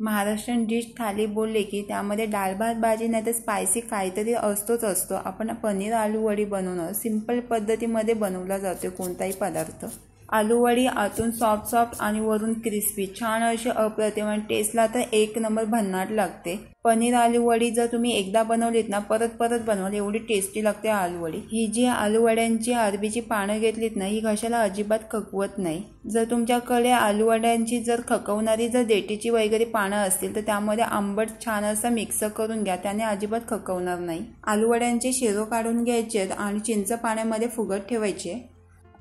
Maharashtrian dish थाली बोलले की त्यामध्ये डाळ भात भाजी नाही तर स्पायसी काहीतरी असतो। आपण पनीर आलू वडी बनवणार सिंपल पद्धतीमध्ये बनवला जातो कोणताही पदार्थ। आलू वडी आतून सॉफ्ट आणि वरून क्रिस्पी छान अशी अप्रतिम आणि टेस्टला तर एक नंबर भन्नाट लागते। पनीर आलू वडी जर तुम्ही एकदा बनवलीत ना परत बनवाल एवढी टेस्टी लागते आलू वडी। ही जी आलू वड्यांची अरबीची पानं घेतलीत ना ही घशाला अजिबात खकवत नाही। जर तुमच्याकडे आलू वड्यांची जर खकवणारी जर देठीची वगैरे पानं असतील तर त्यामध्ये आंबट छान असं मिक्स करून घ्या, त्याने अजिबात खकवणार नाही। आलू वड्यांचे शेरो काढून घ्यायचे आणि चिंच पाण्यामध्ये फुगत ठेवायचे।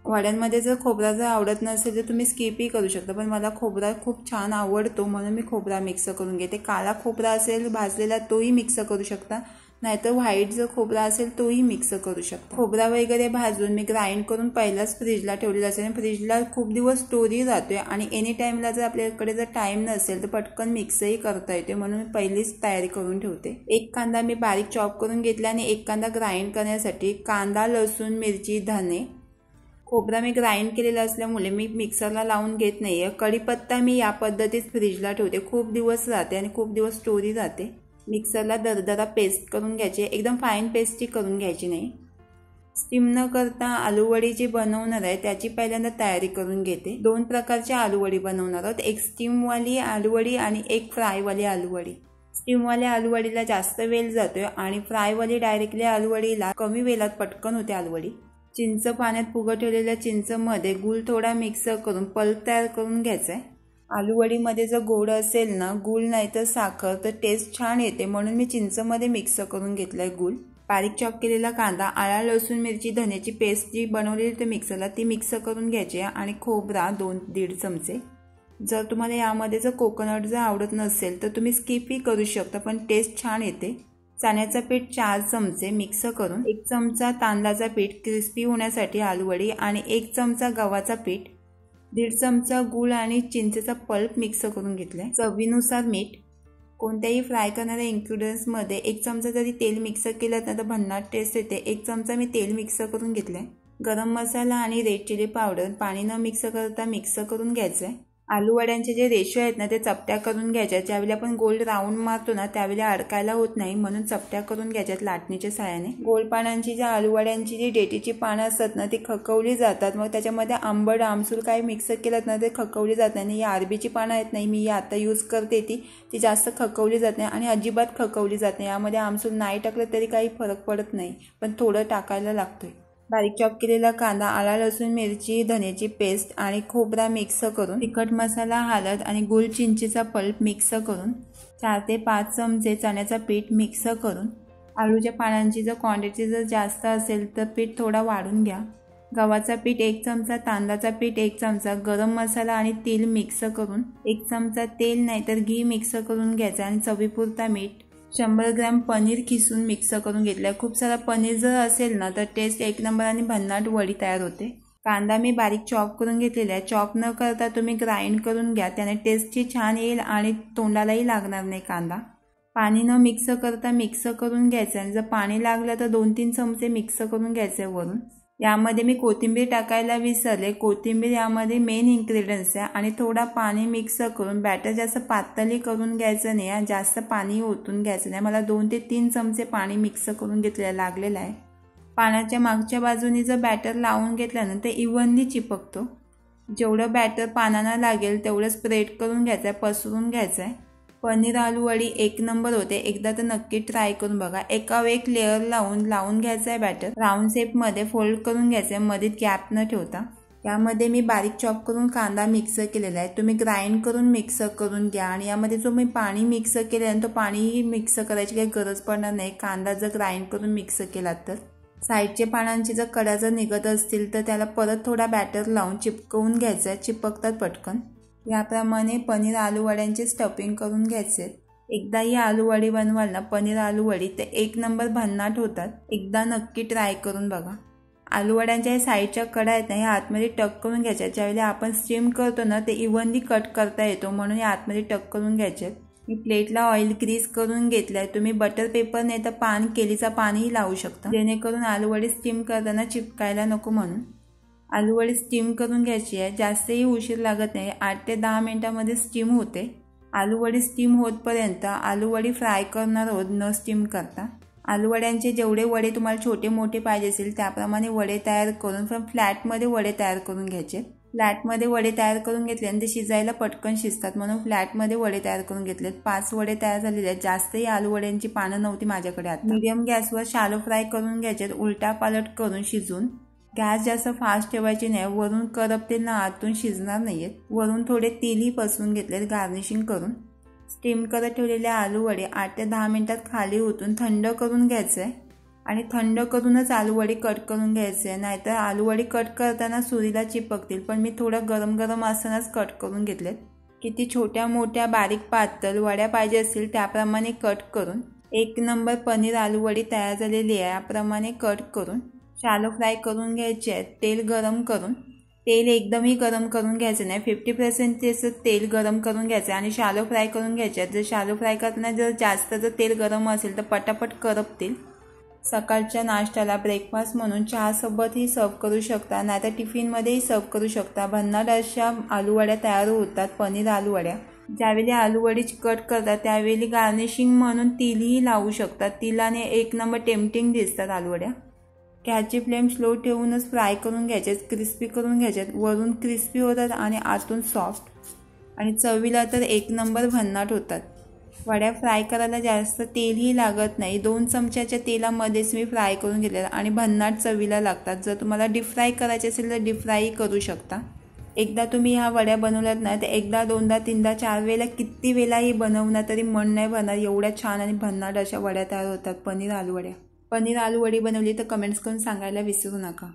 वड्यांमध्ये जर खोबरा जर आवडत नसेल तर तुम्ही स्किपही करू शकता, पण मला खोबरा खूप छान आवडतो म्हणून मी खोबरा मिक्स करून घेते। काळा खोबरा असेल भाजलेला तोही मिक्स करू शकता, नाहीतर व्हाईट जर खोबरा असेल तोही मिक्स करू शकता। खोबरा वगैरे भाजून मी ग्राइंड करून पहिलाच फ्रीजला ठेवलेला असेल, फ्रीजला खूप दिवस स्टोरी राहतोय आणि एनी टाइमला जर आपल्याकडे जर टाइम नसेल तर पटकन मिक्सही करता येते, म्हणून मी पहिलीच तयारी करून ठेवते। एक कांदा मी बारीक चॉप करून घेतला आणि एक कांदा ग्राइंड करण्यासाठी कांदा लसूण मिरची धने खोबरा मी ग्राइंड केलेला असल्यामुळे मी मिक्सरला लावून घेत नाहीये। कढीपत्ता मी या पद्धतीत फ्रीजला ठेवते, खूप दिवस राहते आणि खूप दिवस स्टोरी राहते। मिक्सरला दरदरा पेस्ट करून घ्यायची, एकदम फाईन पेस्टही करून घ्यायची नाही। स्टीम न करता आलू वडी जी बनवणार आहे त्याची पहिल्यांदा तयारी करून घेते। दोन प्रकारची आलू वडी बनवणार आहोत, एक स्टीमवाली आलू वडी आणि एक फ्रायवाली आलू वडी। स्टीमवाल्या आलू वडीला जास्त वेळ जातोय आणि फ्रायवाली डायरेक्टली आलू वडीला कमी वेळात पटकन होते आलू वडी। चिंच पाण्यात फुगत ठेवलेल्या चिंचमध्ये गूळ थोडा मिक्स करून पल्प तयार करून घ्यायचा आहे। आलू वडीमध्ये जर गोड असेल ना गूळ नाही तर साखर तर टेस्ट छान येते, म्हणून मी चिंचमध्ये मिक्स करून घेतलाय गूळ। बारीक चॉप केलेला कांदा, आला लसूण मिरची धन्याची पेस्ट जी बनवलेली ते मिक्सरला ती मिक्स करून घ्यायची आणि खोबरा 2-1.5 चमचे। जर तुम्हाला यामध्ये जर कोकोनट जर आवडत नसेल तर तुम्ही स्किपही करू शकता, पण टेस्ट छान येते। चण्याचं पीठ 4 चमचे मिक्स करून 1 चमचा तांदळाचा पीठ क्रिस्पी होण्यासाठी आलू वडी आणि 1 चमचा गव्हाचा पीठ 1.5 चमचा गूळ आणि चिंचेचा पल्प मिक्स करून घेतलाय। चवीनुसार मीठ। कोणत्याही फ्राय करणाऱ्या इन्ग्रेडियंट्समध्ये 1 चमचा जरी तेल मिक्स केलं तर भन्नाट टेस्ट येते। 1 चमचा मी तेल मिक्स करून घेतलंय। गरम मसाला आणि रेड चिली पावडर पाणी न मिक्स करता मिक्स करून घ्यायचंय। आलू वड्यांचे जे रेशो आहेत ना ते चपट्या करून घ्यायच्या, ज्यावेळी आपण गोल राऊंड मारतो ना त्यावेळी अडकायला होत नाही म्हणून चपट्या करून घ्यायच्यात लाटणीच्या सहाय्याने। गोल पानांची जी आलू वड्यांची जी डेटीची पानं असतात ना ती खकवली जातात, मग त्याच्यामध्ये आंबट आमसूल काही मिक्स केलं ना ते खकवली जात नाही। आणि ही अरबीची पानं आहेत नाही मी आता यूज करते ती जास्त खकवली जात नाही आणि अजिबात खकवली जात नाही। यामध्ये आमसूल नाही टाकलं तरी काही फरक पडत नाही, पण थोडं टाकायला लागतोय। बारीक चॉप केलेला कांदा, आला लसूण मिरची धन्याची पेस्ट आणि खोबरा मिक्स करून तिखट मसाला हळद आणि गूळ चिंचेचा पल्प मिक्स करून 4 ते 5 चमचे चण्याचा पीठ मिक्स करून आलूच्या पानांची जर क्वांटिटी जर जास्त असेल तर पीठ थोडा वाढून घ्या। गव्हाचा पीठ 1 चमचा, तांदळाचा पीठ 1 चमचा, गरम मसाला आणि तेल मिक्स करून 1 चमचा तेल नाहीतर घी मिक्स करून घ्यायचा आणि चवीपुरता मीठ। 100 ग्रॅम पनीर खिसून मिक्स करून घेतलाय। खूप सारा पनीर जर असेल ना तर टेस्ट एक नंबर आणि भन्नाट वडी तयार होते। कांदा मी बारीक चॉप करून घेतलेला आहे, चॉप न करता तुम्ही ग्राइंड करून घ्या, त्याने टेस्टची छान येईल आणि तोंडालाही लागणार नाही कांदा। पाणी न मिक्स करता मिक्स करून घ्यायचं आणि जर पाणी लागलं तर 2-3 चमचे मिक्स करून घ्यायचे वरून। यामध्ये मी कोथिंबीर टाकायला विसरले, कोथिंबीर यामध्ये मेन इन्ग्रेडियंट्स आहे आणि थोडा पाणी मिक्स करून बॅटर जास्त पातळी करून घ्यायचं नाही, जास्त पाणी ओतून घ्यायचं नाही। मला 2 ते 3 चमचे पाणी मिक्स करून घेतलेलं लागलेलं आहे। पानाच्या मागच्या बाजूनी जर बॅटर लावून घेतलं ना ते इव्हनली चिपकतो। जेवढं बॅटर पानांना लागेल तेवढं स्प्रेड करून घ्यायचं आहे, पसरून घ्यायचं आहे। पनीर आलू वडी एक नंबर होते, एकदा तर नक्की ट्राय करून बघा। एकावर एक लेअर लावून घ्यायचं आहे बॅटर, राऊंड शेपमध्ये फोल्ड करून घ्यायचं आहे, मध्ये गॅप न ठेवता। यामध्ये मी बारीक चॉप करून कांदा मिक्स केलेला आहे, तुम्ही ग्राइंड करून मिक्स करून घ्या। आणि यामध्ये जो मी पाणी मिक्स केलेलं आहे तो पाणीही मिक्स करायची काही गरज पडणार नाही, कांदा जर ग्राइंड करून मिक्स केला तर। साईडचे पानांची जर कड्या जर निघत असतील तर त्याला परत थोडा बॅटर लावून चिपकवून घ्यायचं आहे, चिपकतात पटकन। याप्रमाणे पनीर आलू वड्यांचे स्टफिंग करून घ्यायचे। एकदा ही आलू वडी बनवाल ना पनीर आलू वडी तर एक नंबर भन्नाट होतात, एकदा नक्की ट्राय करून बघा। आलू वड्यांच्या साईडच्या कडा आहेत ना ह्या आतमध्ये टक करून घ्यायच्या, ज्यावेळी आपण स्टीम करतो ना ते इव्हनली कट करता येतो म्हणून या आतमध्ये टक करून घ्यायचे। मी प्लेटला ऑइल ग्रीस करून घेतलाय, तुम्ही बटर पेपर नाही तर केलीचा पाणीही लावू शकता, जेणेकरून आलू वडी स्टीम करताना चिपकायला नको म्हणून। आलू वडी स्टीम करून घ्यायची आहे, जास्तही उशीर लागत नाही, 8 ते 10 मिनिटांमध्ये स्टीम होते। आलूवडी स्टीम होतपर्यंत आलूवडी फ्राय करणार आहोत न स्टीम करता. आलूवड्यांचे जेवढे वडे तुम्हाला छोटे मोठे पाहिजे असेल त्याप्रमाणे वडे तयार करून फ्लॅटमध्ये वडे तयार करून घ्यायचे. फ्लॅटमध्ये वडे तयार करून घेतले आणि ते शिजायला पटकन शिजतात म्हणून फ्लॅटमध्ये वडे तयार करून घेतलेत. 5 वडे तयार झालेले आहेत. जास्तही आलूवड्यांची पानं नव्हती माझ्याकडे. आता मीडियम गॅसवर शालो फ्राय करून घ्यायचे, उलटा पालट करून शिजून. गॅस जास्त फास्ट ठेवायची नाही, वरून करपतील ना आतून शिजणार नाहीयेत. वरून थोडे तेलही पसरून घेतलेत गार्निशिंग करून. स्टीम करत ठेवलेले आलूवडे 8 ते 10 मिनिटात खाली ओतून थंड करून घ्यायचे आणि थंड करूनच आलूवडी कट करून घ्यायचे, नाहीतर आलूवडी कट करताना सुरीला चिपकतील. पण मी थोडं गरम गरम असतानाच कट करून घेतलेत. किती छोट्या मोठ्या बारीक पातळ वड्या पाहिजे असतील त्याप्रमाणे कट करून 1 नंबर पनीर आलूवडी तयार झालेली आहे. याप्रमाणे कट करून शालो फ्राय करून घ्यायचे आहेत. तेल गरम करून, तेल एकदमही गरम करून घ्यायचं नाही, 50% तेल गरम करून घ्यायचं आणि शालो फ्राय करून घ्यायचे आहेत. जर शालो फ्राय करताना जास्त तेल गरम असेल तर पटापट करपतील. सकाळच्या नाश्त्याला ब्रेकफास्ट म्हणून चहासोबतही सर्व करू शकता, नाहीतर टिफिनमध्येही सर्व करू शकता. भन्नाट अशा आलूवड्या तयार होतात, पनीर आलूवड्या. ज्यावेळी आलूवडी कट करतात त्यावेळी गार्निशिंग म्हणून तिलही लावू शकतात. तिलाने 1 नंबर टेम्पटिंग दिसतात आलूवड्या. गॅसची फ्लेम स्लो ठेवूनच फ्राय करून घ्यायचे, क्रिस्पी करून घ्यायचे. वरून क्रिस्पी होतात आणि आतून सॉफ्ट आणि चवीला तर 1 नंबर भन्नाट होतात. वड्या फ्राय करायला जास्त तेलही लागत नाही. 2 चमच्याच्या तेलामध्येच मी फ्राय करून घेतलेला आणि भन्नाट चवीला लागतात. जर तुम्हाला डीप फ्राय करायचे असेल तर डीप फ्रायही करू शकता. एकदा तुम्ही ह्या वड्या बनवल्यात ना तर 1दा 2दा 3दा 4 वेळेला किती वेळाही बनवणार तरी मन नाही भरणार. एवढ्या छान आणि भन्नाट अशा वड्या तयार होतात पनीर आलूवड्या. पनीर आलूवडी बनवली तर कमेंट्स करून सांगायला विसरू नका.